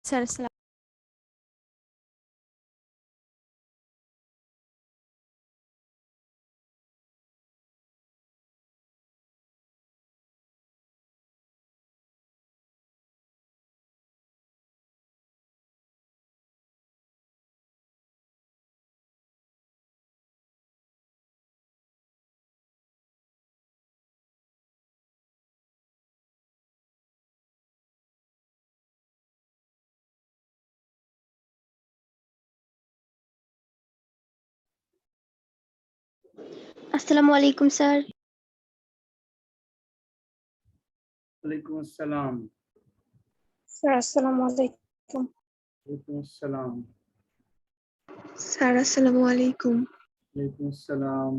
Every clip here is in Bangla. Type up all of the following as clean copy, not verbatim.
স্যার আসসালাম। আসসালামু আলাইকুম স্যার। ওয়ালাইকুম আসসালাম। স্যার আসসালামু আলাইকুম। ওয়ালাইকুম আসসালাম। স্যার আসসালামু আলাইকুম। ওয়ালাইকুম আসসালাম।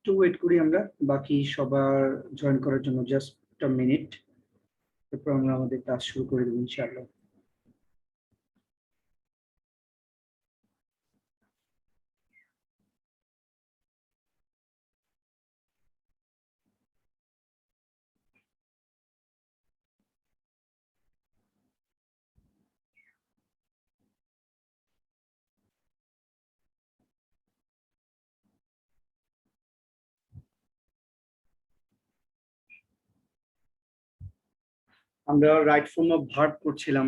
2 ওয়েট করি আমরা, বাকি সবার জয়েন করার জন্য জাস্ট একটা মিনিট, তারপর আমরা আমাদের ক্লাস শুরু করে দেব ইনশাআল্লাহ। আমরা রাইট ফর্ম অফ ভার্ব করছিলাম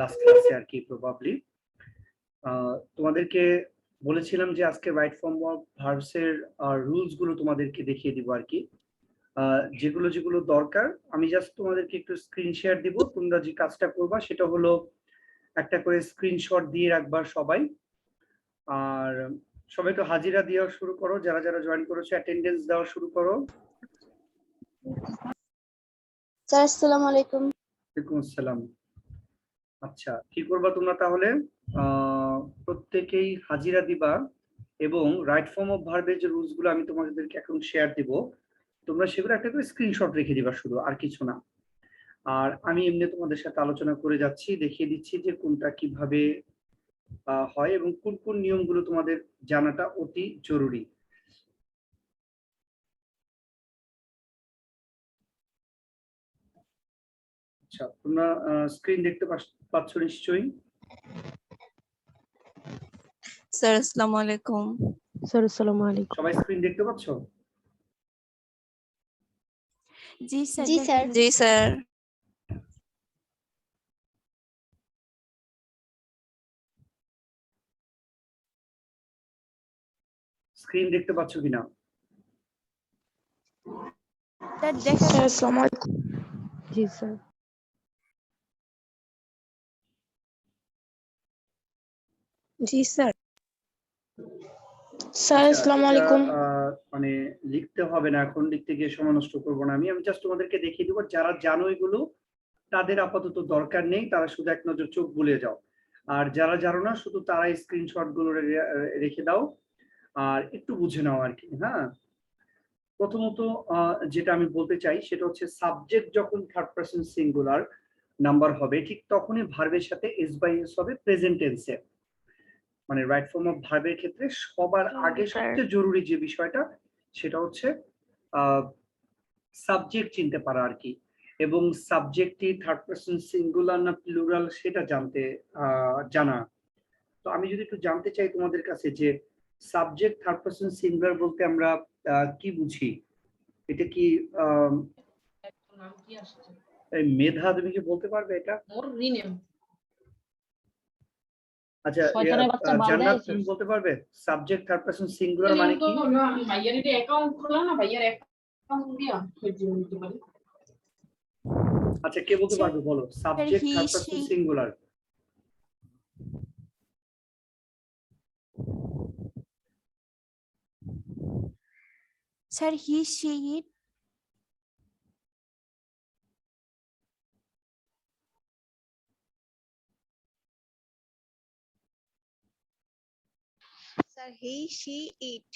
লাস্ট ক্লাসে আর কি, প্রবাবলি তোমাদেরকে বলেছিলাম যে আজকে রাইট ফর্ম অফ ভার্বস এর রুলস গুলো তোমাদেরকে দেখিয়ে দিব আর কি। যেগুলো যেগুলো দরকার আমি জাস্ট তোমাদেরকে একটু স্ক্রিন শেয়ার দিব। তোমরা যে কাজটা করবা সেটা হলো একটা করে স্ক্রিনশট দিয়ে রাখবা সবাই। আর সবাই তো হাজিরা দেওয়া শুরু করো, যারা যারা জয়েন করেছো অ্যাটেন্ডেন্স দেওয়া শুরু করো। স্যার আসসালামু আলাইকুম। ওয়ালাইকুম আসসালাম। আচ্ছা, কি করবা তোমরা তাহলে? প্রত্যেকেই হাজিরা দিবা এবং রাইট ফর্ম অফ ভার্বের যে রুলস গুলো আমি তোমাদেরকে এখন শেয়ার দিব, তোমরা সেগুলো একটা করে স্ক্রিনশট রেখে দিবা শুধু, আর কিছু না। আর আমি এমনি তোমাদের সাথে আলোচনা করে যাচ্ছি, দেখিয়ে দিচ্ছি যে কোনটা কিভাবে হয় এবং কোন কোন নিয়মগুলো তোমাদের জানাটা অতি জরুরি। আচ্ছা, তোমরা স্ক্রিন দেখতে পাচ্ছ নিশ্চয়ই? স্যার আসসালামু আলাইকুম। স্যার আসসালামু আলাইকুম। সবাই স্ক্রিন দেখতে পাচ্ছ? জি স্যার। জি স্যার। জি স্যার। স্ক্রিন দেখতে পাচ্ছ কিনা? স্যার দেখা স্যার আসসালামু আলাইকুম। জি স্যার। জি স্যার। স্যার আচ্ছা, আসসালামু এটা আলাইকুম। মানে লিখতে হবে না, এখন লিখতে গিয়ে সময় নষ্ট করবো না। আমি জাস্ট তোমাদেরকে দেখিয়ে দেবো, যারা জানো এগুলো তাদের আপাতত দরকার নেই, তারা শুধু এক নজর চোখ বুলিয়ে যাও। আর যারা জানো না শুধু তারাই স্ক্রিনশট গুলো রেখে দাও আর একটু বুঝে নাও আর কি। হ্যাঁ, প্রথমত যেটা আমি বলতে চাই সেটা হচ্ছে সাবজেক্ট যখন থার্ড পারসন সিঙ্গুলার নাম্বার হবে ঠিক তখনই ভার্বের সাথে এস বাই এস হবে প্রেজেন্ট টেন্সে। মানে রাইট ফর্ম অফ ভার্বের ক্ষেত্রে সবার আগে সবচেয়ে জরুরি যে বিষয়টা সেটা হচ্ছে সাবজেক্ট চিনতে পারা আর কি, এবং সাবজেক্টটি থার্ড পারসন সিঙ্গুলার না প্লুরাল সেটা জানা। তো আমি যদি একটু জানতে চাই তোমাদের কাছে যে সাবজেক্ট থার্ড পারসন সিঙ্গুলার বলতে আমরা কি বুঝি, এটা কি মেধা তুমি কি বলতে পারবে এটা? আচ্ছা জান্নাত তুমি বলতে পারবে সাবজেক্ট থার্ড পারসন সিঙ্গুলার মানে কি? ভাইয়ার অ্যাকাউন্ট খোলা না, ভাইয়ার অ্যাকাউন্ট দিয়া বলতে পারি। আচ্ছা কে বলতে পারবে বলো subject third person singular. Sir he she it. Sir, he, she, it.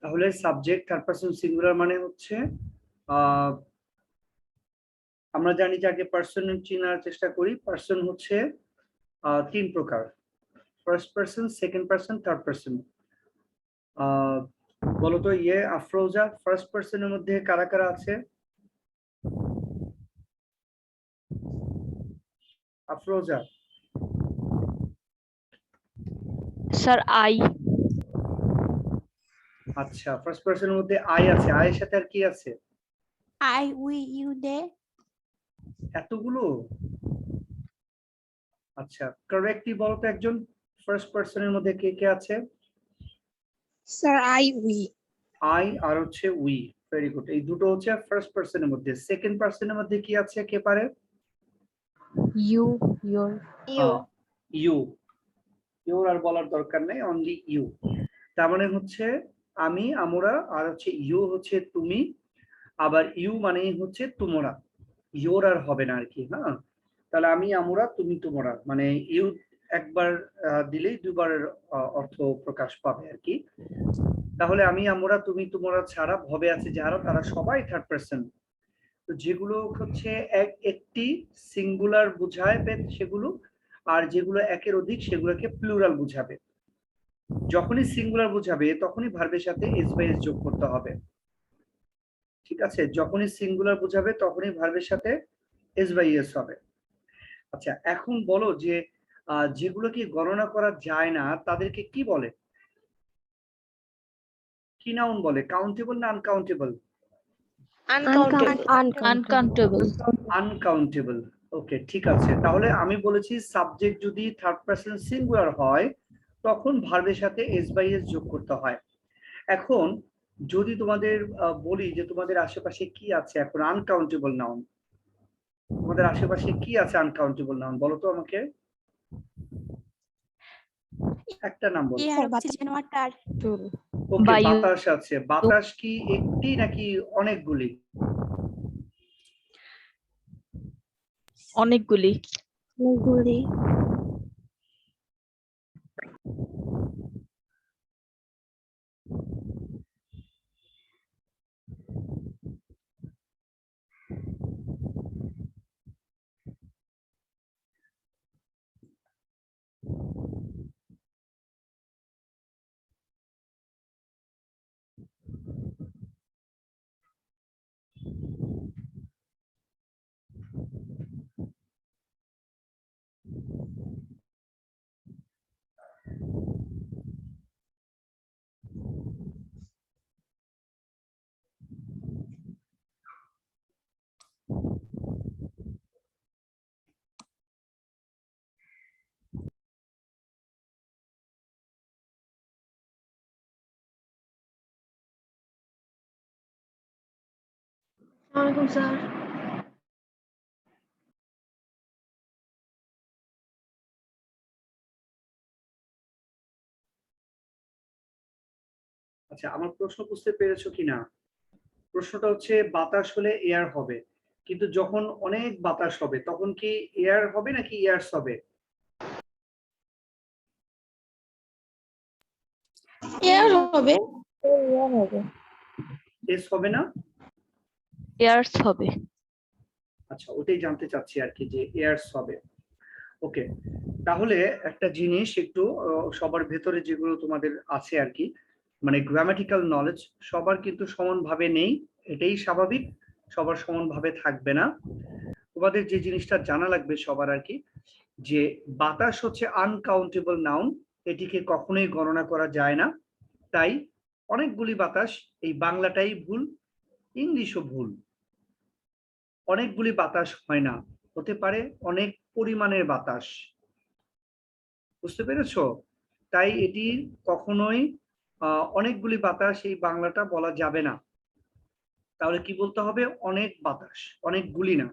তাহলে সাবজেক্ট থার্ড পারসন সিঙ্গুলার মানে হচ্ছে আমরা জানি যে আগে পার্সন চেনার চেষ্টা করি। পার্সন হচ্ছে তিন প্রকার, first person, second person, third person. বলতো আফরোজা ফার্স্ট পার্সনের মধ্যে কারা কারা আছে? আফরোজা। Sir I. আচ্ছা ফার্স্ট পার্সনের মধ্যে আই আছে, আয়ের সাথে আর কি আছে? I, we, you, they. এতগুলো? আচ্ছা কারেক্টলি বলতো একজন, ফার্স্ট পার্সনের মধ্যে কে কে আছে? Sir I, we. আই আর হচ্ছে উই, ভেরি গুড। এই দুটো হচ্ছে ফার্স্ট পার্সনের মধ্যে। সেকেন্ড পার্সনের মধ্যে কি আছে কে পারে? You, your. ইউ, ইউর আর বলার দরকার নেই, অনলি ইউ। তার মানে হচ্ছে আমি, আমরা, আর হচ্ছে ইউ হচ্ছে তুমি, আবার ইউ মানে হচ্ছে তোমরা, ইউর আর হবে না আর কি। হ্যাঁ তাহলে আমি, আমরা, তুমি, তোমরা, মানে ইউ একবার দিলেই দুবারের অর্থ প্রকাশ পাবে আর কি। তাহলে আমি, আমরা, তুমি, তোমরা ছাড়া ভবে আছে যারা তারা সবাই থার্ড পারসন। তো যেগুলো হচ্ছে একটি সিঙ্গুলার বোঝায় সেগুলো, আর যেগুলো একের অধিক সেগুলোকে প্লুরাল বোঝাবে। যখনই সিঙ্গুলার বোঝাবে তখনই ভার্বের সাথে এস বাই এস যোগ করতে হবে। ঠিক আছে, যখনই সিঙ্গুলার বোঝাবে তখনই ভার্বের সাথে এস বাই এস হবে। আচ্ছা এখন বলো যে যেগুলোকে গণনা করা যায় না তাদেরকে কি বলে, কি নাউন বলে? কাউন্টেবল না আনকাউন্টেবল? আনকাউন্টেবল। আনকাউন্টেবল। ওকে ঠিক আছে, তাহলে আমি বলেছি সাবজেক্ট যদি থার্ড পারসন সিঙ্গুলার হয় তখন ভার্বের সাথে এস বাই এস যোগ করতে হয়। এখন যদি তোমাদের বলি যে তোমাদের আশেপাশে কি আছে এখন আনকাউন্টেবল নাউন, তোমাদের আশেপাশে কি আছে আনকাউন্টেবল নাউন বলো তো আমাকে, একটা নাম বলো। Air, oxygen, water. ওকে বাতাস আছে। বাতাস কি একটি নাকি অনেকগুলি? অনেকগুলি। অনেকগুলি। ওয়ালাইকুম স্যার। আচ্ছা আমার প্রশ্ন বুঝতে পেরেছো কিনা? প্রশ্নটা হচ্ছে বাতাস হলে এয়ার হবে, কিন্তু যখন অনেক বাতাস হবে তখন কি এয়ার হবে নাকি ইয়ার্স হবে? এয়ার হবে। এস হবে না? Years হবে। আচ্ছা, ওটাই জানতে চাচ্ছি আর কি, যে এয়ার্স হবে। ওকে, তাহলে একটা জিনিস একটু সবার ভেতরে যেগুলো তোমাদের আছে আর কি, মানে গ্রামাটিক্যাল নলেজ সবার কিন্তু সমানভাবে নেই, এটাই স্বাভাবিক, সবার সমানভাবে থাকবে না। তোমাদের যে জিনিসটা জানা লাগবে সবার আর কি, যে বাতাস হচ্ছে আনকাউন্টেবল নাউন, এটিকে কখনোই গণনা করা যায় না। তাই অনেকগুলি বাতাস, এই বাংলাটাই ভুল, ইংলিশও ভুল। অনেকগুলি বাতাস হয় না, হতে পারে অনেক পরিমাণের বাতাস। বুঝতে পেরেছো? তাই এটি কখনোই অনেকগুলি বাতাস এই বাংলাটা বলা যাবে না। তাহলে কি বলতে হবে? অনেক বাতাস, অনেকগুলি না।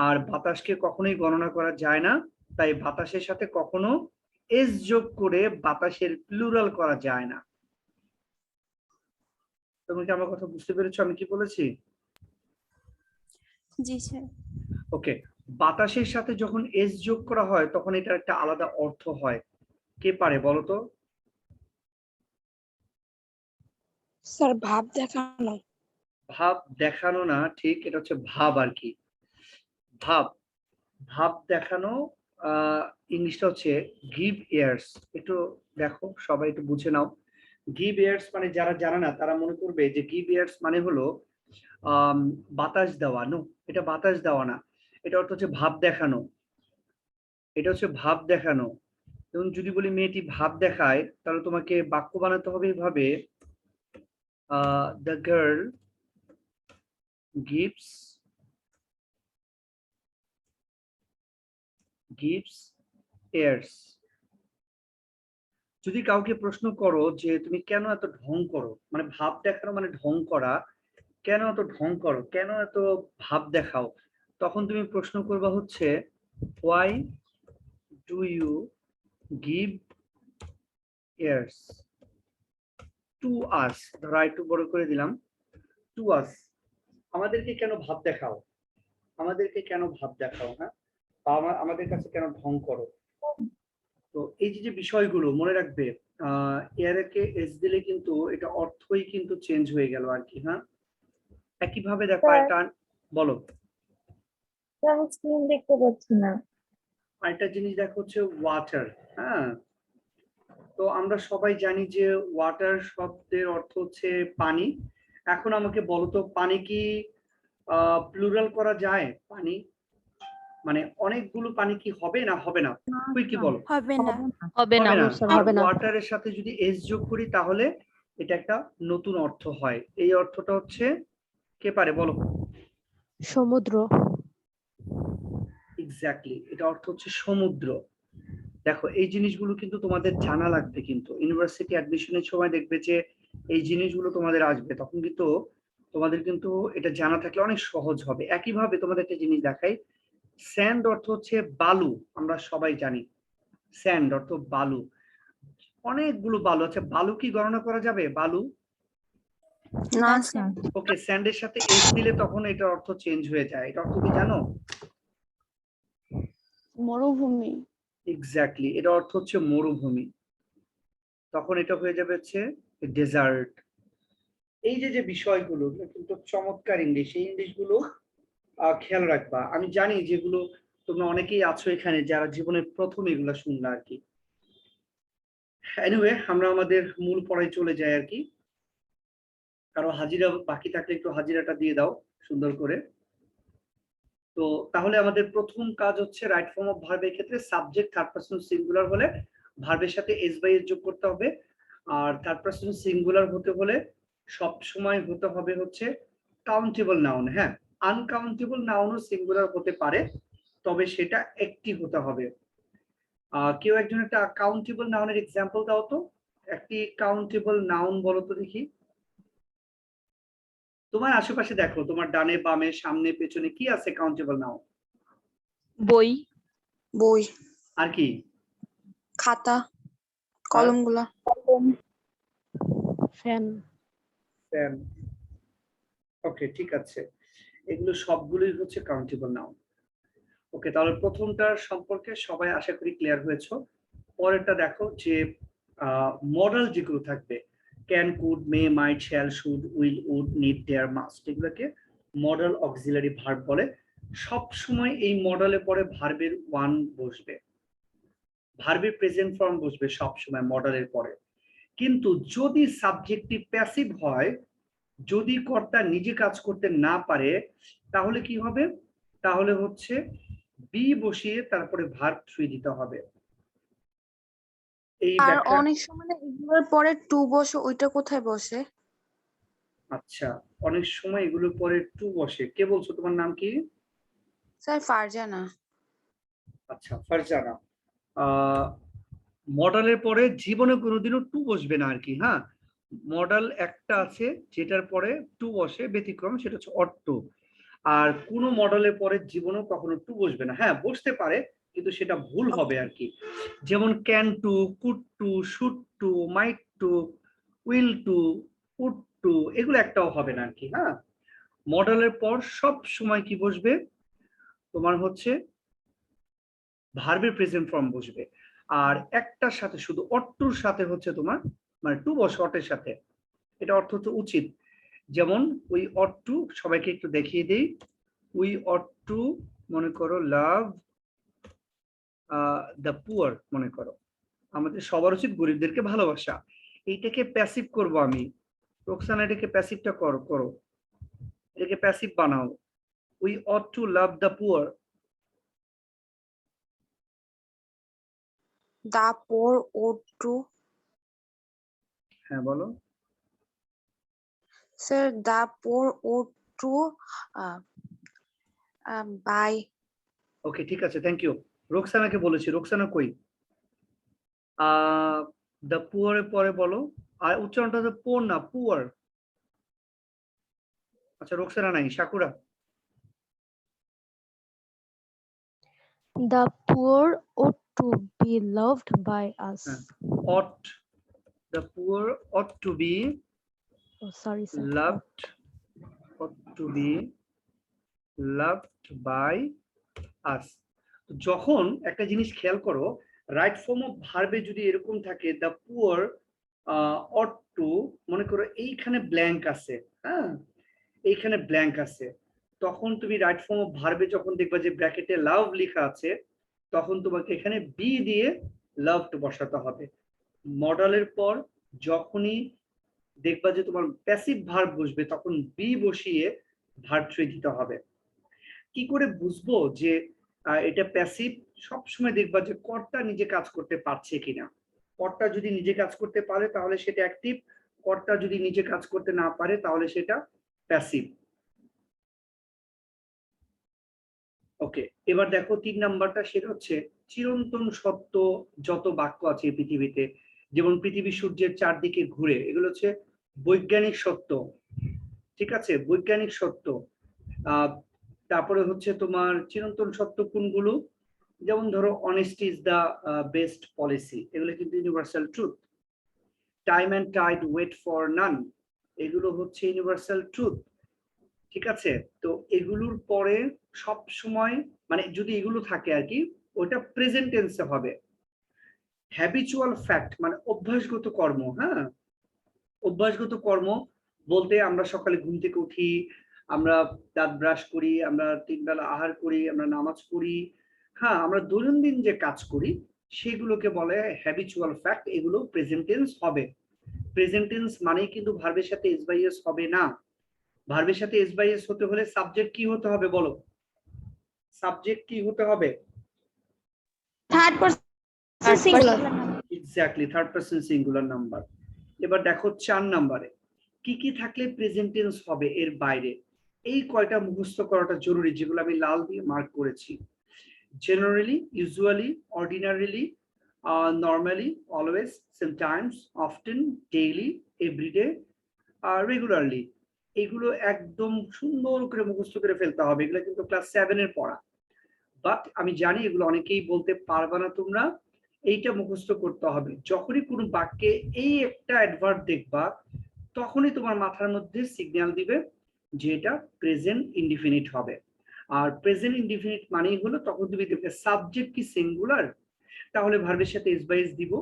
আর বাতাসকে কখনোই গণনা করা যায় না, তাই বাতাসের সাথে কখনো এস যোগ করে বাতাসের প্লুরাল করা যায় না। তুমি কি আমার কথা বুঝতে পেরেছো আমি কি বলেছি? জি স্যার। ওকে, বাতাসের সাথে যখন এস যোগ করা হয় তখন এটার একটা আলাদা অর্থ হয়। কে পারে বলো তো? স্যার ভাব দেখানো। ভাব দেখানো না, ঠিক, এটা হচ্ছে ভাব আর কি। ভাব, ভাব দেখানো। ইংলিশটা হচ্ছে গিভ ইয়ার্স। একটু দেখো, সবাই একটু বুঝে নাও। গিভ ইয়ার্স মানে, যারা জানে না তারা মনে করবে যে গিভ ইয়ার্স মানে হলো বাতাস দেওয়া। নো, এটা বাতাস দেওয়া না, এটা অর্থ হচ্ছে ভাব দেখানো। এটা হচ্ছে ভাব দেখানো। এবং যদি বলি মেয়েটি ভাব দেখায়, তাহলে তোমাকে বাক্য বানাতে হবে এভাবে, দ্য গার্ল gives airs। যদি কাউকে প্রশ্ন করো যে তুমি কেন এত ঢং করো, মানে ভাব দেখানো মানে ঢং করা, কেন এত ঢং করো, কেন এত ভাব দেখাও, তখন তুমি প্রশ্ন করবা হচ্ছে why do you give airs to us। ধরো একটু বড় করে দিলাম, to us, আমাদেরকে কেন ভাব দেখাও, আমাদেরকে কেন ভাব দেখাও, হ্যাঁ, আমাদের কাছে কেন ঢং করো। তো এই যে যে বিষয়গুলো মনে রাখবে, এয়ারকে এস দিলে কিন্তু এটা অর্থই কিন্তু চেঞ্জ হয়ে গেল আর কি। হ্যাঁ, একইভাবে দেখো একটা, বলো। আমি স্ক্রিন দেখতে পাচ্ছি না। আরেকটা জিনিস দেখো হচ্ছে ওয়াটার। হ্যাঁ, তো আমরা সবাই জানি যে ওয়াটার শব্দের অর্থ হচ্ছে পানি। এখন আমাকে বলো তো, পানি কি প্লুরাল করা যায়? পানি মানে অনেকগুলো পানি কি হবে না হবে না? তুই কি বলো? হবে না। হবে না। আর ওয়াটারের সাথে যদি এস যোগ করি তাহলে এটা একটা নতুন অর্থ হয়। এই অর্থটা হচ্ছে, কে পারে বলো? সমুদ্র। এক্স্যাক্টলি, এটা অর্থ হচ্ছে সমুদ্র। দেখো, এই জিনিসগুলো কিন্তু তোমাদের জানা লাগবে, কিন্তু ইউনিভার্সিটি অ্যাডমিশনের সময় দেখবে যে এই জিনিসগুলো তোমাদের আসবে, তখন কিন্তু তোমাদের কিন্তু এটা জানা থাকলে অনেক সহজ হবে। একইভাবে তোমাদের একটা জিনিস দেখাই, স্যান্ড অর্থ হচ্ছে বালু, আমরা সবাই জানি স্যান্ড অর্থ বালু। অনেকগুলো বালু আছে, বালু কি গণনা করা যাবে? বালু না না স্যার। ওকে, স্যান্ডের সাথে এস দিলে তখন এটার অর্থ চেঞ্জ হয়ে যায়। এটা অর্থ কি জানো? মরুভূমি। এক্স্যাক্টলি, এটা অর্থ হচ্ছে মরুভূমি। তখন এটা হয়ে যাবে হচ্ছে ডেজার্ট। এই যে যে বিষয়গুলো, এগুলো কিন্তু চমৎকার ইংলিশ, এই ইংলিশগুলো খেয়াল রাখবা। আমি জানি যেগুলো তোমরা অনেকেই আছো এখানে যারা জীবনের প্রথম এগুলো শুনলা আর কি। এনিওয়ে, আমরা আমাদের মূল পড়ায় চলে যাই আর কি। কারো হাজিরা বাকি থাকলে একটু হাজিরাটা দিয়ে দাও সুন্দর করে। তো তাহলে আমাদের প্রথম কাজ হচ্ছে রাইট ফর্ম অফ ভার্বের ক্ষেত্রে সাবজেক্ট থার্ড পারসন সিঙ্গুলার হলে ভার্বের সাথে এস বাই এস যোগ করতে হবে। আর থার্ড পারসন সিঙ্গুলার হতে হলে সব সময় হতে হবে হচ্ছে কাউন্টেবল নাউন। হ্যাঁ, আনকাউন্টেবল নাউনও সিঙ্গুলার হতে পারে, তবে সেটা একটি হতে হবে। কেউ একজন একটা কাউন্টেবল নাউনের এক্সাম্পল দাও তো, একটি কাউন্টেবল নাউন বলো তো দেখি। তোমার আশেপাশে দেখো, তোমার ডানে বামে সামনে পেছনে কি আছে কাউন্টেবল নাউন? বই। বই। আর কি? খাতা, কলমগুলা। ফ্যান। ফ্যান। ওকে, ঠিক আছে। এগুলো সবগুলোই হচ্ছে কাউন্টেবল নাউন। ওকে, তাহলে প্রথমটার সম্পর্কে সবাই আশা করি ক্লিয়ার হয়েছে। পরেরটা দেখো যে মডেল যেগুলো থাকবে, can, could, may, might, shall, should, will, would, need, dare, must, এগুলোকে মডেল অক্সিলারি ভার্ব বলে। সব সময় এই মডেলে পরে ভার্বের ওয়ান বসবে, ভার্বের প্রেজেন্ট ফর্ম বসবে সব সময় মডেলের পরে। কিন্তু যদি সাবজেক্টটি প্যাসিভ হয়, যদি কর্তা নিজে কাজ করতে না পারে, তাহলে কি হবে? তাহলে হচ্ছে বি বসিয়ে তারপরে ভার্ব থ্রি দিতে হবে। এই আর ব্যাখ্যা। অনেক সময় না এগুলোর পরে টু বসে, ওইটা কোথায় বসে? আচ্ছা, অনেক সময় এগুলোর পরে টু বসে। কে বলছো, তোমার নাম কি? স্যার ফারজানা। আচ্ছা, ফারজানা। মডেলের পরে জীবনে কোনোদিনও টু বসবে না আর কি। হ্যাঁ, মডেল একটা আছে যেটার পরে টু বসে, ব্যতিক্রম, সেটা হচ্ছে অট টু। আর কোনো মডেলের পরে জীবনেও কখনো টু বসবে না। হ্যাঁ, বসতে পারে, কিন্তু সেটা ভুল হবে আর কি। যেমন can to, could to, should to, might to, will to, would to, এগুলো একটাও হবে না আর কি। হ্যাঁ, মডেলের পর সব সময় কি বসবে? তোমার হচ্ছে ভার্বের প্রেজেন্ট ফর্ম বসবে। আর একটার সাথে, শুধু অট্টুর সাথে হচ্ছে তোমার মানে টু বসে অটের সাথে, এটা অর্থ হচ্ছে উচিত। যেমন উই অট টু, সবাইকে একটু দেখিয়ে দেই। উই অট টু, মনে করো লাভ দ্য পুয়ার, মনে করো আমাদের সবার উচিত গরিবদেরকে ভালোবাসা। এইটাকে প্যাসিভ করব আমি। রোকসানা, এটাকে প্যাসিভটা করো করো, এটাকে প্যাসিভ বানাও। We ought to love the poor. The poor ought to. হ্যাঁ, বলো। Sir the poor ought to by. Okay, ঠিক আছে, থ্যাংক ইউ। রোকসানাকে বলেছি, রোকসানা কই? দ্য পুয়ারের পরে বলো, আর উচ্চারণটা তো পোর না, পুয়ার। আচ্ছা, রোকসানা নাই, sakura. The poor ought to be loved by us. Ought, the poor ought to be Oh, sorry, sir. loved, ought to be loved by us. যখন একটা জিনিস খেয়াল করো, রাইট ফর্ম অফ ভার্বে যদি এরকম থাকে, দ্য পুয়ার ought to, মনে করো এইখানে ব্ল্যাঙ্ক আছে, হ্যাঁ, এইখানে ব্ল্যাঙ্ক আছে, তখন তুমি রাইট ফর্ম অফ ভার্বে যখন দেখবা যে ব্র্যাকেটে লাভ লেখা আছে, তখন তোমাকে এখানে বি দিয়ে লাভড বসাতে হবে। মডেলের পর যখনই দেখবা যে তোমার প্যাসিভ ভার্ব বসবে, তখন বি বসিয়ে ভার্ব থ্রি দিতে হবে। কি করে বুঝবো যে এটা প্যাসিভ? সবসময় দেখবা যে কর্তা নিজে কাজ করতে পারছে কিনা। কর্তা যদি নিজে কাজ করতে পারে তাহলে সেটা অ্যাক্টিভ, কর্তা যদি নিজে কাজ করতে না পারে তাহলে সেটা প্যাসিভ। ওকে, এবার দেখো 3 নাম্বারটা, সেটা হচ্ছে চিরন্তন সত্য যত বাক্য আছে এই পৃথিবীতে, যেমন পৃথিবী সূর্যের চারদিকে ঘুরে, এগুলো হচ্ছে বৈজ্ঞানিক সত্য। ঠিক আছে, বৈজ্ঞানিক সত্য। তারপরে হচ্ছে তোমার চিরন্তন সত্য কোনগুলো? যেমন ধরো honesty is the best policy, এগুলো কিন্তু universal truth. Time and tide wait for none, এগুলো হচ্ছে ইউনিভার্সাল ট্রুথ। ঠিক আছে, তো এগুলোর পরে সব সময় মানে যদি এগুলো থাকে আর কি, ওটা প্রেজেন্ট টেন্সে হবে। হ্যাবিচুয়াল ফ্যাক্ট মানে অভ্যাসগত কর্ম। হ্যাঁ, অভ্যাসগত কর্ম বলতে আমরা সকালে ঘুম থেকে উঠি, আমরা দাঁত ব্রাশ করি, আমরা 3 বেলা আহার করি, আমরা নামাজ পড়ি, হ্যাঁ, আমরা দৈনন্দিন যে কাজ করি সেগুলোকে বলে হ্যাবিচুয়াল ফ্যাক্ট, এগুলো প্রেজেন্ট টেন্স হবে। প্রেজেন্ট টেন্স মানেই কিন্তু ভার্বের সাথে এস বাই এস হবে না। ভার্বের সাথে এস বাই এস হতে হলে সাবজেক্ট কি হতে হবে বলো? সাবজেক্ট কি হতে হবে? Third person singular. Exactly, third person singular number. এবার দেখো 4 নাম্বারে কি কি থাকলে প্রেজেন্ট টেন্স হবে এর বাইরে। এই কয়টা মুখস্থ করাটা জরুরি, যেগুলো আমি লাল দিয়ে মার্ক করেছি। Generally, usually, ordinarily, normally, always, sometimes, often, daily, everyday, regularly. এগুলো একদম সুন্দর করে মুখস্থ করে ফেলতে হবে। এগুলো কিন্তু ক্লাস 7 এর পড়া, বাট আমি জানি এগুলো অনেকেই বলতে পারবে না তোমরা। এইটা মুখস্থ করতে হবে। যখনই কোনো বাক্যে এই একটা অ্যাডভার্ব দেখবা, তখনই তোমার মাথার মধ্যে সিগন্যাল দিবে যে এটা প্রেজেন্ট ইনডিফিনিট হবে। আর প্রেজেন্ট ইনডিফিনিট মানেই হলো তখন তুমি দেখবে সাবজেক্ট কি সিঙ্গুলার, তাহলে ভার্বের সাথে এস বাই এস দিব,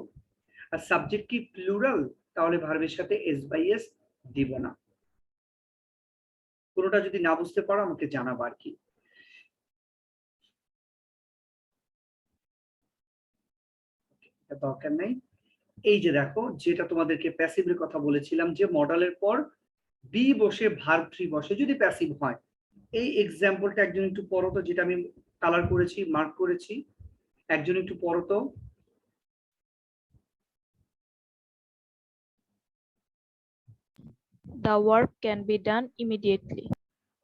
আর সাবজেক্ট কি প্লুরাল, তাহলে ভার্বের সাথে এস বাই এস দিব না। পুরোটা যদি না বুঝতে পারো আমাকে জানাবো আর কি। দরকার নেই। এই যে দেখো, যেটা তোমাদেরকে প্যাসিভের কথা বলেছিলাম, যে মডেলের পর বি বসে ভার্ব থ্রি বসে যদি প্যাসিভ হয়। এই এক্সাম্পলটা একজন একটু পড়ো তো, যেটা আমি কালার করেছি, মার্ক করেছি, একজন একটু পড়ো তো। The work can be done immediately.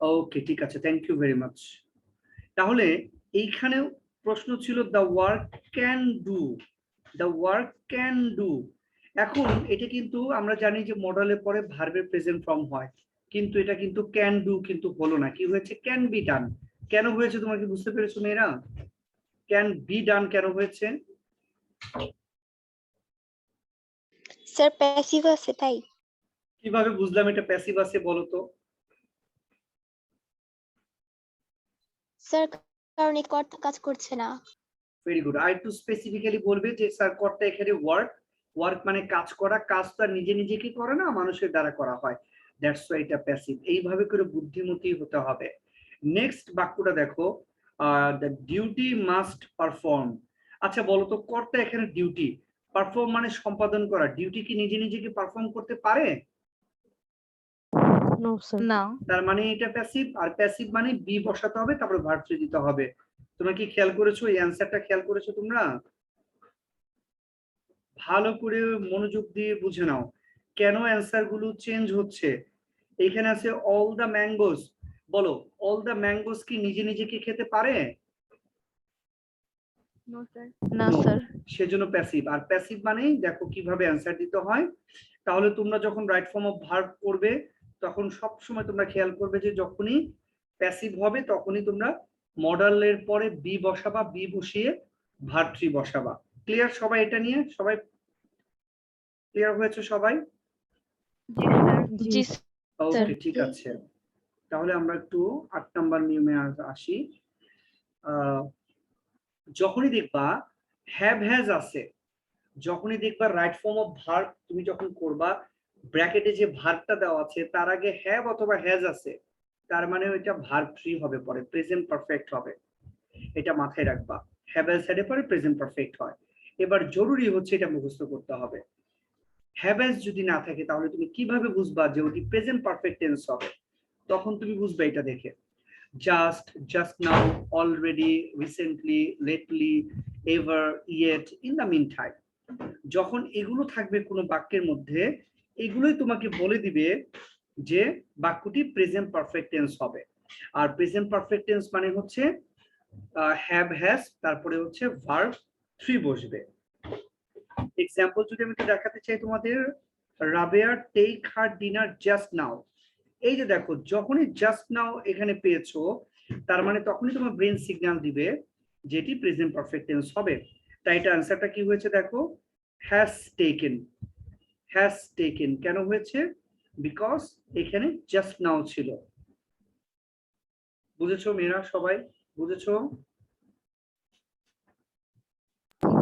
ওকে, ঠিক আছে, থ্যাংক ইউ ভেরি মাচ। তাহলে এইখানে প্রশ্ন ছিল the work can do, the work can do. এখন এটা কিন্তু আমরা জানি যে মডেলের পরে ভার্বের প্রেজেন্ট ফর্ম হয়, কিন্তু এটা কিন্তু ক্যান ডু কিন্তু হলো না, কি হয়েছে? Can be done. কেন হয়েছে তোমরা কি বুঝতে পেরেছো মেয়েরা? ক্যান বি ডান কেন হয়েছে? স্যার প্যাসিভ আছে তাই। কিভাবে বুঝলাম এটা প্যাসিভ আছে বলো তো? স্যার কারণ এই কর্তা কাজ করছে না। Very good. আর একটু স্পেসিফিক্যালি বলবে যে স্যার কর্তা এখানে ওয়ার্ক, ওয়ার্ক মানে কাজ করা, কাজ তো আর নিজে নিজে কি করে না, মানুষের দ্বারা করা হয়, দ্যাটস ওয়াই এটা প্যাসিভ। এইভাবে করে বুদ্ধিমতী হতে হবে। নেক্সট বাক্যটা দেখো, দ্য ডিউটি মাস্ট পারফর্ম। আচ্ছা বলো তো, কর্তা এখানে ডিউটি পারফর্ম মানে সম্পাদন করা, ডিউটি কি নিজে নিজে কি পারফর্ম করতে পারে? No, sir. No. তার মানে এটা প্যাসিভ, আর প্যাসিভ মানে বি বসাতে হবে, তারপর ভার্ব থ্রি দিতে হবে। তোমরা কি খেয়াল করেছো? এই অ্যান্সারটা খেয়াল করেছো তোমরা? ভালো করে মনোযোগ দিয়ে বুঝে নাও কেন অ্যান্সার গুলো চেঞ্জ হচ্ছে। এখানে আছে অল দ্য ম্যাঙ্গোস। বলো, অল দ্য ম্যাঙ্গোস কি নিজে নিজে কি খেতে পারে? No, sir. No. No, sir. সেজন্য প্যাসিভ। আর প্যাসিভ মানেই দেখো কিভাবে অ্যান্সার দিতে হয়। তাহলে তোমরা যখন রাইট ফর্ম অফ ভার্ব করবে তখন সব সময় তোমরা খেয়াল করবে যে যখনই প্যাসিভ হবে তখনই তোমরা মডেলের পরে বি বসাবা, বি বসিয়ে ভার্ব থ্রি বসাবা। ক্লিয়ার সবাই এটা নিয়ে? সবাই ক্লিয়ার হয়েছে সবাই? Yes, sir. ওকে, ঠিক আছে। তাহলে আমরা একটু 8 নাম্বার নিয়মে আসি। যখনই দেখবা হ্যাভ হ্যাজ আছে, যখনই দেখবা রাইট ফর্ম অফ ভার্ব তুমি যখন করবা, ব্র্যাকেটে যে ভার্বটা দেওয়া আছে তার আগে হ্যাভ অথবা হ্যাজ আছে, তার মানে ওইটা ভার্ব থ্রি হবে, পরে প্রেজেন্ট পারফেক্ট হবে। এটা মাথায় রাখবা, হ্যাভ হ্যাজ হ্যাড এর পরে প্রেজেন্ট পারফেক্ট হয়। এবার জরুরি হচ্ছে এটা মুখস্থ করতে হবে। হ্যাভ হ্যাজ যদি না থাকে তাহলে তুমি কিভাবে বুঝবা যে ওটি প্রেজেন্ট পারফেক্ট টেন্স হবে? তখন তুমি বুঝবে এটা দেখে, just, just now, already, recently, lately, ever, yet, in the mean time. যখন এগুলো থাকবে কোনো বাক্যের মধ্যে, এগুলোই তোমাকে বলে দিবে যে বাক্যটি প্রেজেন্ট পারফেক্ট টেন্স হবে। আর প্রেজেন্ট পারফেক্ট টেন্স মানে হচ্ছে হ্যাভ হ্যাজ, তারপরে হচ্ছে ভার্ব থ্রি বসবে। এক্সাম্পল যদি আমি দেখাতে চাই তোমাদের, Rabeya take her dinner just now. এই যে দেখো, যখনই জাস্ট নাও এখানে পেয়েছো তার মানে তখনই তোমার ব্রেন সিগন্যাল দিবে যেটি প্রেজেন্ট পারফেক্ট টেন্স হবে। তাই এটা আনসারটা কি হয়েছে দেখো, হ্যাজ টেকেন। হ্যাজ টেকেন কেন হয়েছে? বিকজ এখানে জাস্ট নাও ছিল। বুঝেছো মেয়েরা? সবাই বুঝেছো?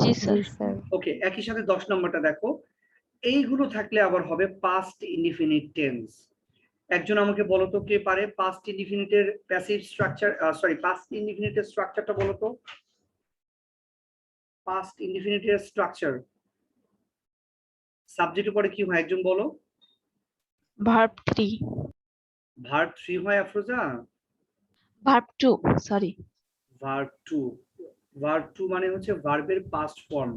Yes, sir. ওকে, একই সাথে 10 নম্বরটা দেখো, এইগুলো থাকলে আবার হবে পাস্ট ইনডিফিনিট টেন্স। একজন আমাকে বলো তো, কে পারে পাস্ট ইনডিফিনিটের প্যাসিভ স্ট্রাকচার, সরি পাস্ট ইনডিফিনিটের স্ট্রাকচারটা বলো তো। পাস্ট ইনডিফিনিটের স্ট্রাকচার সাবজেক্টের পরে কি হয় একজন বলো? Verb 3. ভার্ব 3 হয় Afroza? Verb 2. Sorry. Verb 2। Verb 2 মানে হচ্ছে ভার্বের পাস্ট ফর্ম।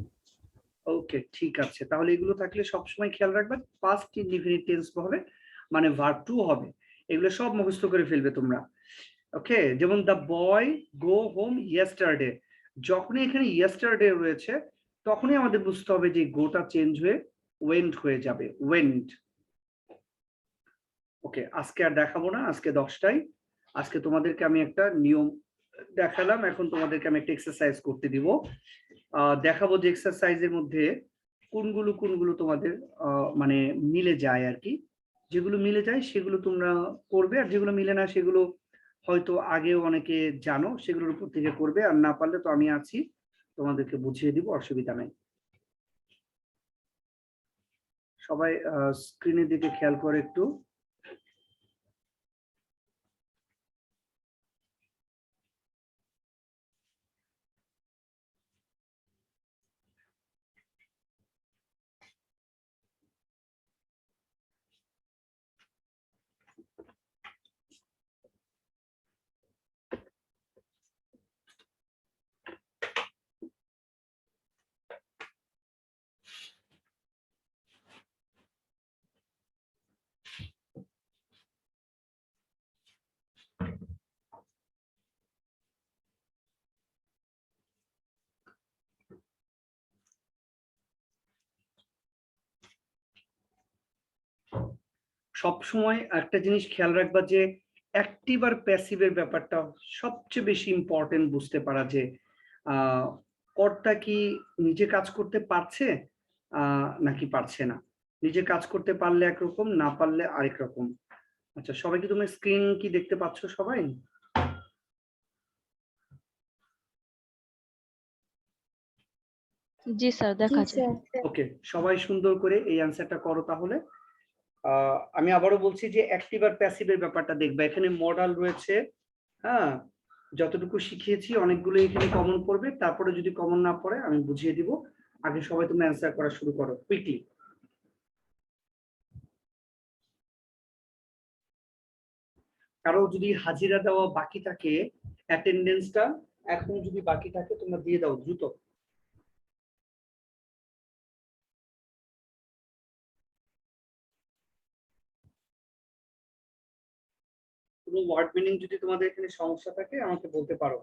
ওকে, ঠিক আছে। তাহলে এগুলো থাকলে সবসময় খেয়াল রাখবে পাস্ট ইনডিফিনিট টেন্স হবে মানে ভার্ব 2 হবে। এগুলো সব মুখস্থ করে ফেলবে তোমরা। ওকে, যেমন the boy go home yesterday, যখনই এখানে ইয়েস্টারডে রয়েছে তখনই আমাদের বুঝতে হবে যে গোটা চেঞ্জ হয়ে ওয়েন্ট হয়ে যাবে, ওয়েন্ট। ওকে, আজকে আর দেখাবো না, আজকে 10টায়। আজকে তোমাদেরকে আমি একটা নিয়ম দেখালাম, এখন তোমাদেরকে আমি একটা এক্সারসাইজ করতে দিব। দেখাবো যে এক্সারসাইজের মধ্যে কোনগুলো কোনগুলো তোমাদের মানে মিলে যায় আর কি। যেগুলো মিলে যায় সেগুলো তোমরা করবে, আর যেগুলো মিলে না সেগুলো হয়তো আগেও অনেকে জানো, সেগুলোর উপর থেকে করবে। আর না পারলে তো আমি আছি, তোমাদেরকে বুঝিয়ে দিব, অসুবিধা নাই। সবাই স্ক্রিনের দিকে খেয়াল করে একটু। সব সময় একটা জিনিস খেয়াল রাখবা যে অ্যাক্টিভ আর প্যাসিভের ব্যাপারটা সবচেয়ে বেশি ইম্পর্টেন্ট বুঝতে পারা, যে কর্তা কি নিজে কাজ করতে পারছে নাকি পারছে না। নিজে কাজ করতে পারলে একরকম, না পারলে আরেক রকম। আচ্ছা, সবাই কি তুমি স্ক্রিন কি দেখতে পাচ্ছ সবাই? জি স্যার, জি দেখা যায়। স্যার। ওকে, সবাই সুন্দর করে এই অ্যান্সারটা করো তাহলে। আমি আবারও বলছি যে অ্যাক্টিভ আর প্যাসিভের ব্যাপারটা দেখবা। এখানে মডাল রয়েছে, হ্যাঁ, যতটুকু শিখিয়েছি অনেকগুলো এখানে কমন পড়বে, তারপরে যদি কমন না পড়ে আমি বুঝিয়ে দিব। আগে সবাই তুমি অ্যান্সার করা শুরু করো কুইকলি। কারো যদি হাজিরা দেওয়া বাকি থাকে, অ্যাটেন্ডেন্সটা এখন যদি বাকি থাকে তোমরা দিয়ে দাও দ্রুত। কোনো ওয়ার্ড মিনিং যদি তোমাদের এখানে সমস্যা থাকে আমাকে বলতে পারো।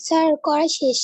স্যার করা শেষ।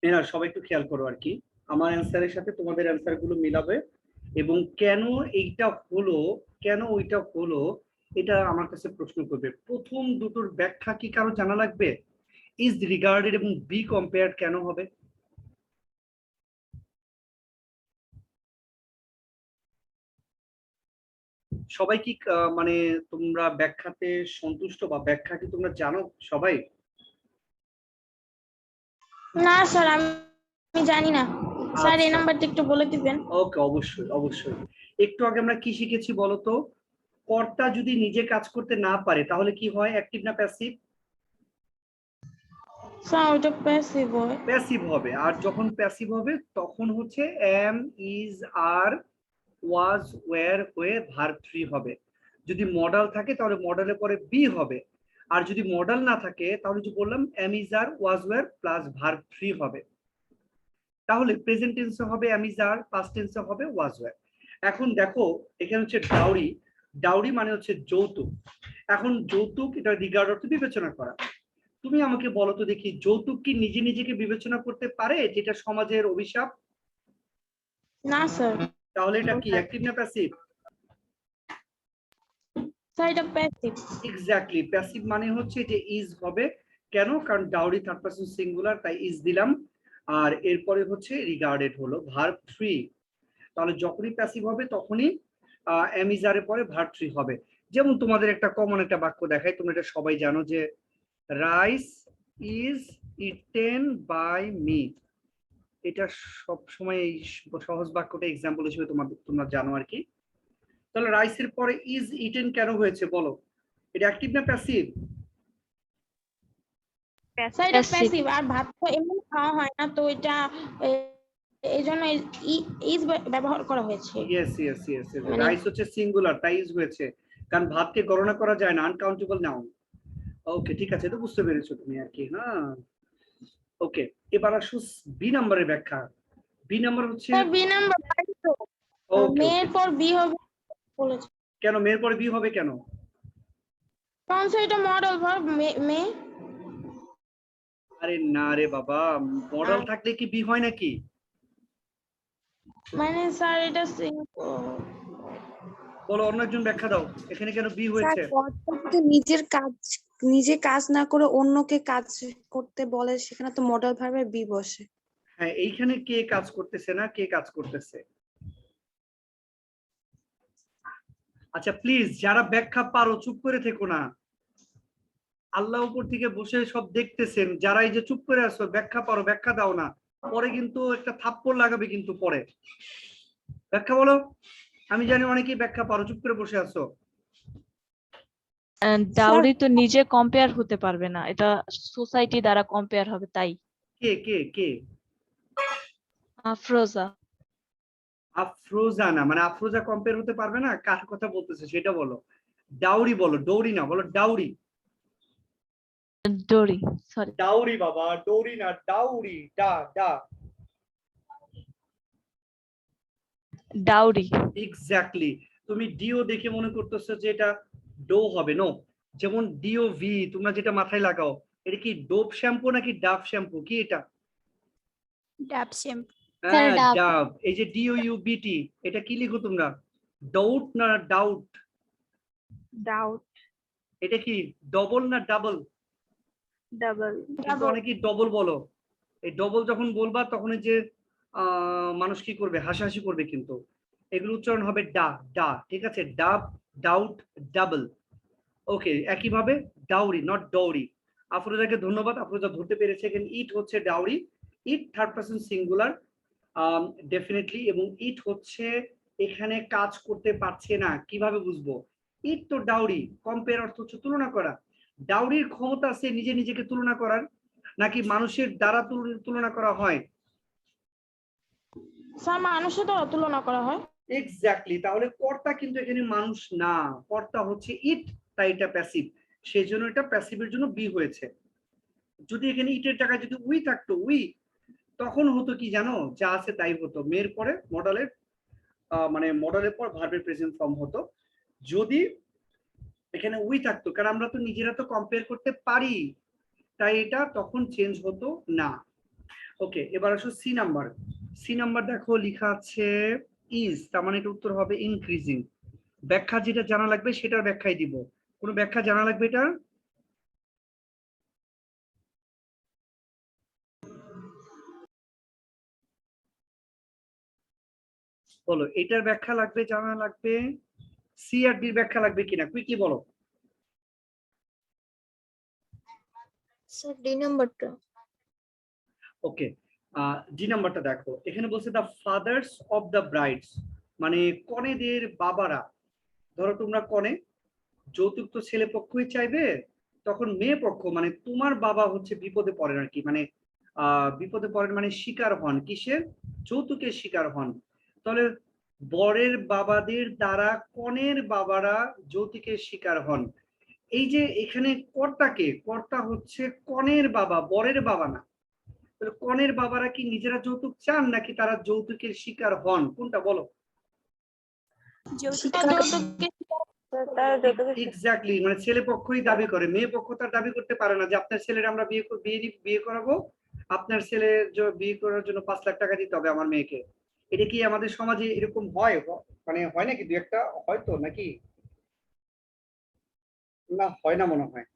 এরা সবাই একটু খেয়াল করো আর কি, আমার অ্যান্সারের সাথে তোমাদের অ্যান্সার গুলো মিলাবে এবং কেন এইটা হলো কেন ওইটা হলো এটা আমার কাছে প্রশ্ন করবে। প্রথম দুটোর ব্যাখ্যা কি কারো জানা লাগবে? ইজ রিগার্ডেড এবং বি কম্পেয়ার্ড কেন হবে? সবাই কি মানে তোমরা ব্যাখ্যাতে সন্তুষ্ট বা ব্যাখ্যা কি তোমরা জানো সবাই? না স্যার আমি জানি না স্যার, এই নাম্বারটা একটু বলে দিবেন। ওকে, অবশ্যই অবশ্যই। একটু আগে আমরা কি শিখেছি বলো তো? কর্তা যদি নিজে কাজ করতে না পারে তাহলে কি হয়, অ্যাক্টিভ না প্যাসিভ? স্যার ওটা প্যাসিভ হয়। প্যাসিভ হবে। আর যখন প্যাসিভ হবে তখন হচ্ছে am, is, are, was, were হয়ে ভার্ব 3 হবে। যদি মডাল থাকে তাহলে মডালের পরে বি হবে। আর যদি মডাল না থাকে তাহলে যে বললাম am, is, are, was, were plus verb 3 হবে। তাহলে প্রেজেন্ট টেন্সে হবে এম, ইজ, আর, পাস্ট টেন্সে হবে ওয়াজ, ওয়্যার। এখন দেখো এখানে হচ্ছে ডাউরি। ডাউরি মানে হচ্ছে যৌতুক। এখন যৌতুক এটা রিগার্ড অর্থে বিবেচনা করা। তুমি আমাকে বলো তো দেখি, যৌতুক কি নিজে নিজেকে বিবেচনা করতে পারে যেটা সমাজের অভিশাপ? না স্যার। তাহলে এটা কি অ্যাক্টিভ না প্যাসিভ? স্যার এটা প্যাসিভ। এক্স্যাক্টলি, প্যাসিভ মানে হচ্ছে যে ইজ হবে। কেন? কারণ ডাউরি থার্ড পারসন সিঙ্গুলার, তাই ইজ দিলাম। আর এরপরে হচ্ছে রিগার্ডেড হলো ভার্ব 3। তাহলে যখনই প্যাসিভ হবে তখনই এম, ইজ, আর এর পরে ভার্ব 3 হবে। যেমন তোমাদের একটা কমন একটা বাক্য দেখাই, তোমরা এটা সবাই জানো যে rice is eaten by me. এটা সব সময় এই সহজ বাক্যটা এক্সাম্পল হিসেবে তোমরা জানো আর কি। তাহলে রাইসের পরে ইজ ইটেন কেন হয়েছে বলো? এটা অ্যাক্টিভ না প্যাসিভ? স্যার এটা প্যাসিভ, আর ভাত তো এমনি খাওয়া হয় না, তো এটা এই জন্য ইজ ব্যবহার করা হয়েছে। ইয়েস ইয়েস ইয়েস, রাইস হচ্ছে সিঙ্গুলার তাই ইজ হয়েছে, কারণ ভাতকে গণনা করা যায় না, আনকাউন্টেবল নাউন। ওকে, ঠিক আছে, তো বুঝতে পেরেছো তুমি আর কি। হ্যাঁ, ওকে, এবার আসো বি নাম্বারের ব্যাখ্যা। বি নাম্বার হচ্ছে স্যার বি নাম্বার তো মেয়ের পর বি হবে বলেছে। কেন মেয়ের পরে বি হবে কেন? কারণ স্যার এটা মডেল ভার্ব মে। আরে না রে বাবা, মডেল থাকলে কি বি হয় নাকি? মানে স্যার এটা বলো, অন্য একজন ব্যাখ্যা দাও, এখানে কেন বি হয়েছে? কর্তা যদি নিজে কাজ না করে অন্যকে কাজ করতে বলে সেখানে তো মডেল ভার্বে বি বসে। হ্যাঁ, এইখানে কে কাজ করতেছে না কে কাজ করতেছে? আচ্ছা প্লিজ, যারা ব্যাখ্যা পারো চুপ করে থেকো না। আল্লাহ উপর থেকে বসে সব দেখতেছেন, যারা এই যে চুপ করে আসো ব্যাখ্যা পারো ব্যাখ্যা দাও না, পরে কিন্তু একটা থাপ্পড় লাগাবে কিন্তু পরে। ব্যাখ্যা বলো। আমি জানি অনেকেই ব্যাখ্যা পারো, চুপ করে বসে আছো। ডাউরি তো নিজে কম্পেয়ার হতে পারবে না, এটা সোসাইটি দ্বারা কম্পেয়ার হবে, তাই। কে কে কে? আফরোজা। আফরোজা না, মানে আফরোজা কম্পেয়ার হতে পারবে না, কার কথা বলতেছে সেটা বলো। ডাউরি বলো, ডৌরি না, বলো ডাউরি। ডোরি, সরি। ডাউরি বাবা, ডৌরি না, ডাউরি, ডা ডা। ডাউরি। এক্স্যাক্টলি, তুমি ডিও দেখে মনে করতেছো যে এটা ডো হবে। নো, যেমন ডিও ভি তোমরা যেটা মাথায় লাগাও, এটা কি ডোপ শ্যাম্পু নাকি ডাভ শ্যাম্পু? কি এটা? ডাব শ্যাম্পু। হ্যাঁ, ডাব। ডাভ। এই যে ডিও ইউ বিটি, এটা কি লিখো তোমরা? ডাউট না ডাউট? ডাউট। এটা কি ডবল না ডাবল? ডাবল। কিন্তু অনেকেই ডবল বলো। এই ডবল যখন বলবা তখন এই যে মানুষ কি করবে, হাসাহাসি করবে, কিন্তু এগুলো উচ্চারণ হবে ডা ডা, ঠিক আছে? ডাব, ডাউট, ডাবল। ওকে, একইভাবে ডাউরি, নট ডৌরি। আফরোজাকে ধন্যবাদ, আফরোজা ধরতে পেরেছে। এখানে ইট হচ্ছে dowry, it third person singular definitely, এবং ইট হচ্ছে এখানে কাজ করতে পারছে না। কিভাবে বুঝবো? ইট তো ডাউরি, কম্পেয়ার অর্থ হচ্ছে তুলনা করা। ডাউরির ক্ষমতা আছে নিজে নিজেকে তুলনা করার, নাকি মানুষের দ্বারা তুলনা করা হয়? স্যার মানুষের দ্বারা তুলনা করা হয়। এক্স্যাক্টলি, তাহলে কর্তা কিন্তু এখানে মানুষ না, কর্তা হচ্ছে ইট, তাই এটা প্যাসিভ, সেই জন্য এটা প্যাসিভের জন্য বি হয়েছে। যদি এখানে ইটের জায়গায় যদি উই থাকতো, উই, তখন হতো কি জানো, যা আছে তাই হতো, মেয়ের পরে মডেলের মানে মডেলের পর ভার্বের প্রেজেন্ট ফর্ম হতো। যদি এখানে উই থাকতো, কারণ আমরা তো নিজেরা তো কম্পেয়ার করতে পারি, তাই এটা তখন চেঞ্জ হতো না। ওকে, এবার আসো সি নাম্বার। সি নাম্বার দেখো লেখা আছে ইজ, তার মানে এটা উত্তর হবে ইনক্রিজিং। ব্যাখ্যা যেটা জানা লাগবে সেটার ব্যাখ্যাই দিব। কোনো ব্যাখ্যা জানা লাগবে এটা? বলো, এটার ব্যাখ্যা লাগবে, জানা লাগবে? সি আর ডির ব্যাখ্যা লাগবে কিনা, কুইকলি বলো। স্যার ডি নাম্বারটা। ওকে, ডি নাম্বারটা দেখো, এখানে বলছে the father's of the brides, মানে কনেদের বাবারা। ধরো তোমরা কনে, যৌতুক তো ছেলে পক্ষই চাইবে, তখন মেয়ে পক্ষ মানে তোমার বাবা হচ্ছে বিপদে পড়েন আর কি, মানে বিপদে পড়েন মানে শিকার হন, কিসের? যৌতুকের শিকার হন। তাহলে বরের বাবাদের দ্বারা কনের বাবারা যৌতুকের শিকার হন। এই যে এখানে কর্তাকে, কর্তা হচ্ছে কনের বাবা, বরের বাবা না। তাহলে কনের বাবারা কি নিজেরা যৌতুক চান, নাকি তারা যৌতুকের শিকার হন? কোনটা বলো? এক্স্যাক্টলি, মানে ছেলে পক্ষই দাবি করে, মেয়ে পক্ষ তার দাবি করতে পারে না যে আপনার ছেলের আমরা বিয়ে করাবো, আপনার ছেলে বিয়ে করার জন্য 5 লাখ টাকা দিতে হবে আমার মেয়েকে। এটা কি আমাদের সমাজে এরকম হয়? মানে হয় নাকি, দু একটা হয়তো, নাকি না হয় না মনে হয়।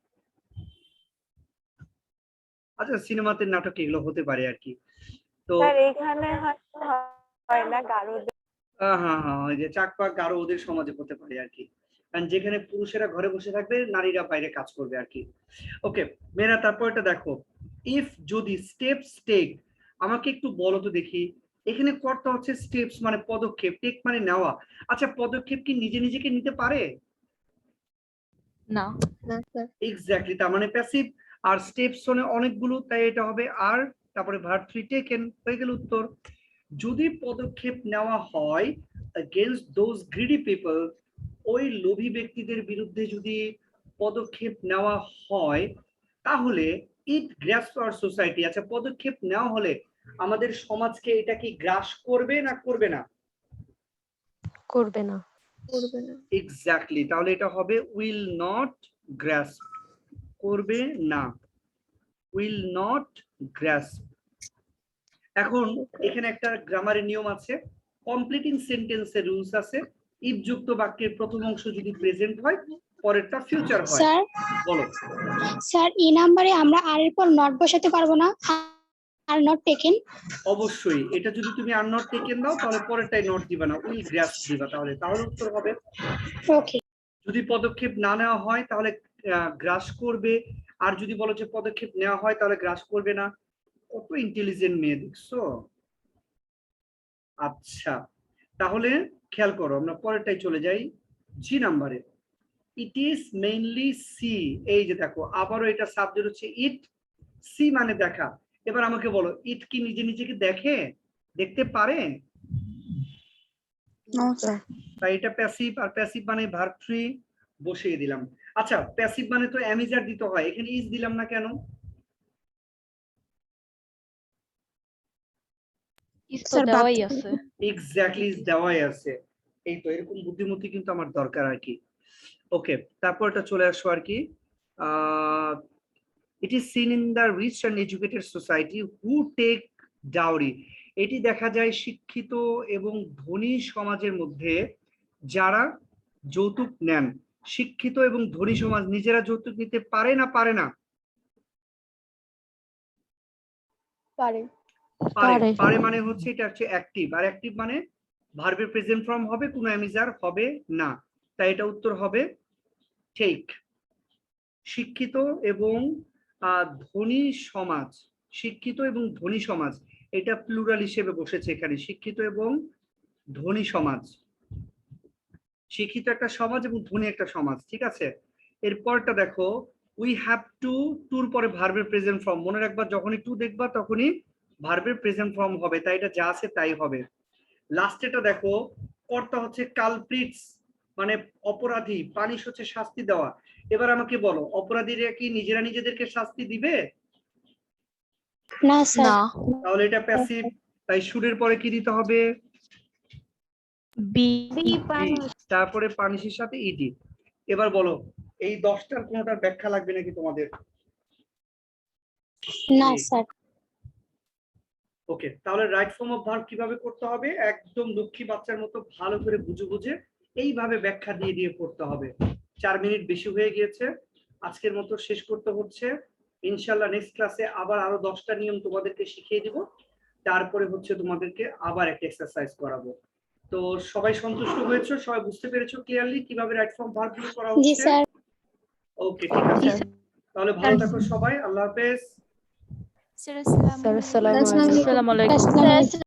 আচ্ছা, সিনেমাতে নাটক এগুলো হতে পারে আর কি। তো এখানে হয় না গারুদের। হ্যাঁ হ্যাঁ হ্যাঁ, ওই যে চাকপাক গারো ওদের সমাজে হতে পারে আর কি, কারণ যেখানে পুরুষেরা ঘরে বসে থাকবে, নারীরা বাইরে কাজ করবে আর কি। ওকে মেয়েরা, তারপর এটা দেখো, ইফ যদি স্টেপস টেক, আমাকে একটু বলো তো দেখি, এখানে কর্তা হচ্ছে স্টেপস মানে পদক্ষেপ, টেক মানে নেওয়া। আচ্ছা, পদক্ষেপ কি নিজে নিজেকে নিতে পারে? না। না স্যার। এক্স্যাক্টলি, তার মানে প্যাসিভ। আর স্টেপস মানে অনেকগুলো, তাই এটা হবে আর, তারপরে ভার্ব 3 টেকেন, হয়ে গেল উত্তর। যদি পদক্ষেপ নেওয়া হয় against those greedy people, ওই লোভী ব্যক্তিদের বিরুদ্ধে যদি পদক্ষেপ নেওয়া হয়, তাহলে ইট গ্রাস্প আওয়ার সোসাইটি। আচ্ছা, পদক্ষেপ নেওয়া হলে আমাদের সমাজকে এটা কি গ্রাস করবে না করবে না? করবে না। করবে না। এক্স্যাক্টলি, তাহলে এটা হবে উইল নট গ্রাস্প, করবে না, উইল নট গ্রাস্প। এখন এখানে একটা গ্রামারের নিয়ম আছে, কমপ্লিটিং সেন্টেন্সের রুলস আছে। ইফ যুক্ত বাক্যের প্রথম অংশ যদি প্রেজেন্ট হয়, পরেরটা ফিউচার হয়। স্যার বলো। স্যার ই নাম্বারে আমরা আর এর পর নট বসাতে পারবো না, আর নট টেকেন? অবশ্যই, এটা যদি তুমি আর নট টেকেন দাও, তাহলে পরেরটাই নট দিবা না, উইল গ্রাস্প দিবা, তাহলে উত্তর হবে। ওকে। যদি পদক্ষেপ না নেওয়া হয় তাহলে গ্রাস করবে, আর যদি বলো যে পদক্ষেপ নেওয়া হয় তাহলে গ্রাস করবে না। কত ইন্টেলিজেন্ট মেয়ে দেখছো। আচ্ছা, তাহলে খেয়াল করো, আমরা পরেরটাই চলে যাই, জি নাম্বারে। ইট ইজ মেইনলি সি, এই যে দেখো আবারও এটা সাবজেক্ট হচ্ছে ইট, সি মানে দেখা। এবার আমাকে বলো, ইট কি নিজে নিজেকে দেখে, দেখতে পারে? No sir. তাই এটা প্যাসিভ, আর প্যাসিভ মানে ভার্ব 3 বসিয়ে দিলাম। আচ্ছা, প্যাসিভ মানে তো অ্যামিজার দিতে হয়, এখানে ইজ দিলাম না কেন? ইস তো দেওয়াই আছে। এক্স্যাক্টলি, দেওয়াই আছে। এই তো, এরকম বুদ্ধিমতী কিন্তু আমার দরকার আর কি। ওকে, তারপরটা চলে আসো আর কি। It is seen in the rich and educated society who take dowry. এটি দেখা যায় শিক্ষিত এবং ধনী সমাজের মধ্যে যারা যৌতুক নেন। শিক্ষিত এবং ধনী সমাজ নিজেরা যৌতুক নিতে পারে না পারে না? পারে। পারে। পারে মানে হচ্ছে এটা হচ্ছে অ্যাক্টিভ, আর অ্যাক্টিভ মানে ভার্বের প্রেজেন্ট ফর্ম হবে, কোনো অ্যামিজার হবে না, তাই এটা উত্তর হবে ঠিক। শিক্ষিত এবং ধনী সমাজ, শিক্ষিত এবং ধনী সমাজ এটা প্লুরাল হিসেবে বসেছে এখানে, শিক্ষিত এবং ধনী সমাজ। শিক্ষিত একটা সমাজ এবং ধনী একটা সমাজ, ঠিক আছে। এরপরটা দেখো, উই হ্যাভ টু, টুর পরে ভার্বের প্রেজেন্ট ফর্ম, মনে রাখবা যখনই টু দেখবা তখনই ভার্বের প্রেজেন্ট ফর্ম হবে, তাই এটা যা আছে তাই হবে। লাস্টেটা দেখো, কর্তা হচ্ছে কালপ্রিটস মানে অপরাধী, পানিশ হচ্ছে শাস্তি দেওয়া। এবার আমাকে বলো, অপরাধীরা কি নিজেরা নিজেদেরকে শাস্তি দিবে? না স্যার। না। তাহলে এটা প্যাসিভ, তাই শুডের পরে কি দিতে হবে? বি। তারপরে পানিশের সাথে ইডি। এবার বলো, এই 10টার কোনোটার ব্যাখ্যা লাগবে নাকি তোমাদের? না স্যার। ওকে, তাহলে রাইট ফর্ম অফ ভার্ব কিভাবে করতে হবে, একদম লক্ষ্মী বাচ্চার মতো ভালো করে বুঝে বুঝে এইভাবে ব্যাখ্যা দিয়ে দিয়ে করতে হবে। 4 মিনিট বেশি হয়ে গিয়েছে, আজকের মতো শেষ করতে হচ্ছে। ইনশাল্লাহ নেক্সট ক্লাসে আবার আরো 10টা নিয়ম তোমাদেরকে শিখিয়ে দিব, তারপরে হচ্ছে তোমাদেরকে আবার একটা এক্সারসাইজ করাবো। তো সবাই সন্তুষ্ট হয়েছো? সবাই বুঝতে পেরেছো ক্লিয়ারলি কিভাবে রাইট ফর্ম ভার্ব ইউজ করা জি হচ্ছে? স্যার। ওকে, ঠিক আছে, তাহলে ভালো থাকো সবাই, আল্লাহ হাফেজ। স্যার আসসালামু আলাইকুম। আসসালামু আলাইকুম। আসসালামু আলাইকুম।